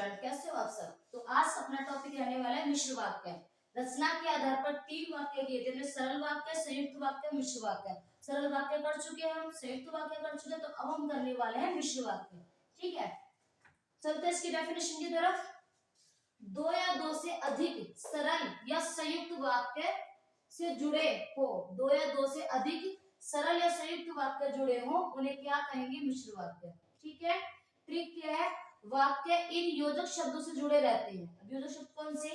Student, कैसे हो आप सब। तो आज अपना टॉपिक रहने वाला है मिश्र वाक्य। रचना के आधार पर 3 वाक्य दिए थे, सरल वाक्य, संयुक्त वाक्य, मिश्र वाक्य। सरल वाक्य कर चुके हैं हम, संयुक्त वाक्य कर चुके हैं, तो अब हम करने वाले हैं मिश्र वाक्य। ठीक है, चलते हैं इसकी डेफिनेशन की तरफ। दो या दो से अधिक सरल या संयुक्त वाक्य से जुड़े हो, दो या दो से अधिक सरल या संयुक्त वाक्य जुड़े हो, उन्हें क्या कहेंगे? मिश्र वाक्य। ठीक है, ट्रिक क्या है? वाक्य इन योजक शब्दों से जुड़े रहते हैं। अब योजक शब्द कौन से?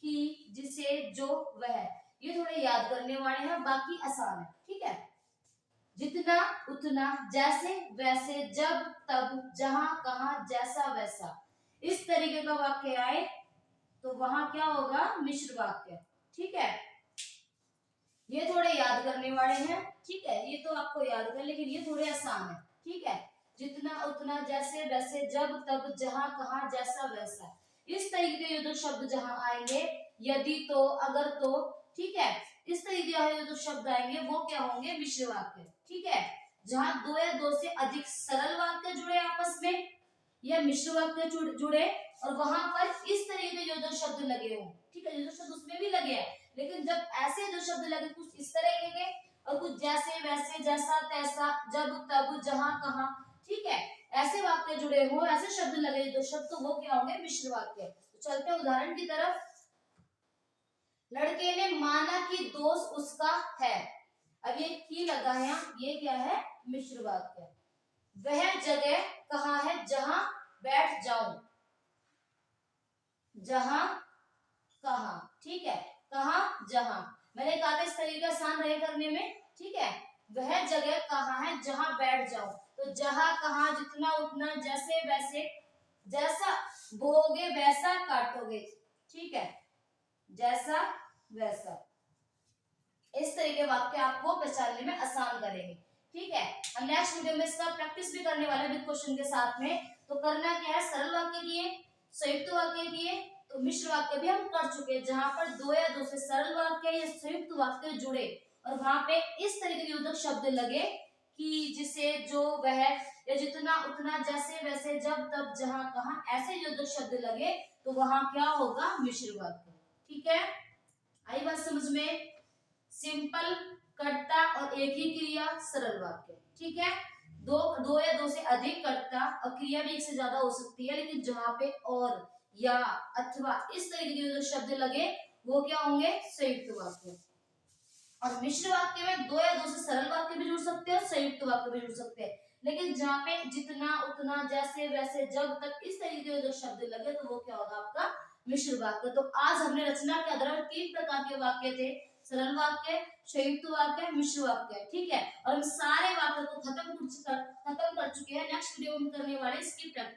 कि, जिसे, जो, वह। ये थोड़े याद करने वाले हैं, बाकी आसान है। ठीक है, जितना, उतना, जैसे, वैसे, जब, तब, जहां, कहां, जैसा, वैसा, इस तरीके का वाक्य आए तो वहां क्या होगा? मिश्र वाक्य। ठीक है, ये थोड़े याद करने वाले हैं। ठीक है, ये तो आपको याद कर, लेकिन ये थोड़े आसान है। ठीक है, जितना, उतना, जैसे, वैसे, जब, तब, जहां, कहां, जैसा, वैसा, इस तरीके के योजक शब्द जहां आएंगे, यदि, तो, अगर, तो, ठीक है, इस तरीके के योजक शब्द आएंगे, वो क्या होंगे? मिश्र वाक्य। ठीक है, जहां दो या दो से अधिक सरल वाक्य जुड़े आपस में या मिश्र वाक्य जुड़े, और वहां पर इस तरीके के योजक शब्द लगे हो। ठीक है, योजक शब्द उसमें भी लगे हैं, लेकिन जब ऐसे जो शब्द लगे कुछ इस तरह के और कुछ जैसे, वैसे, जैसा, तैसा, जब, तब, जहां, कहां, ठीक है, ऐसे वाक्य जुड़े हो, ऐसे शब्द लगे जो शब्द, तो वो क्या होंगे? मिश्र वाक्य। तो चलते हैं उदाहरण की तरफ। लड़के ने माना कि दोस्त उसका है। अब ये की लगा है, ये क्या है? मिश्र वाक्य। वह जगह कहाँ है जहां बैठ जाऊं, जहां, कहां, ठीक है, कहां, जहां, मैंने कहा था इस तरीके का आसान रहे करने में। ठीक है, वह जगह कहाँ है जहां बैठ जाऊं, तो जहां, कहां, जितना, उतना, जैसे, वैसे, जैसा बोओगे वैसा काटोगे। ठीक है, जैसा, वैसा, इस तरह के वाक्य आपको पहचानने में आसान करेंगे। ठीक है, हम नेक्स्ट वीडियो में इसका प्रैक्टिस भी करने वाले हैं विद क्वेश्चन के साथ में। तो करना क्या है? सरल वाक्य किए, संयुक्त वाक्य किए, तो मिश्र वाक्य भी हम कर चुके हैं, जहां पर दो या दो से सरल वाक्य या संयुक्त वाक्य जुड़े और वहां पे इस तरह के योजक शब्द लगे कि, जिसे, जो, वह, या जितना, उतना, जैसे, वैसे, जब, तब, जहां, कहां, ऐसे योजक शब्द लगे, तो वहां क्या होगा? मिश्र वाक्य। ठीक है, आई बात समझ में? सिंपल, कर्ता और एक ही क्रिया, सरल वाक्य। ठीक है, दो या दो से अधिक कर्ता और क्रिया भी एक से ज्यादा हो सकती है, लेकिन जहां पे और, या, अथवा, इस तरीके के जो शब्द लगे वो क्या होंगे? संयुक्त वाक्य। और मिश्र वाक्य में दो या दो से सरल वाक्य भी जुड़ सकते हैं और संयुक्त वाक्य भी जुड़ सकते हैं, लेकिन जहां पे जितना, उतना, जैसे, वैसे, जब तक, इस तरीके के जो शब्द लगे, तो वो क्या होगा? आपका मिश्र वाक्य। तो आज हमने रचना के आधार पर 3 प्रकार के वाक्य थे, सरल वाक्य, संयुक्त वाक्य, मिश्र वाक्य। ठीक है, और हम सारे वाक्य को खत्म कर चुके हैं। नेक्स्ट वीडियो में करने वाले इसकी प्रैक्टिस।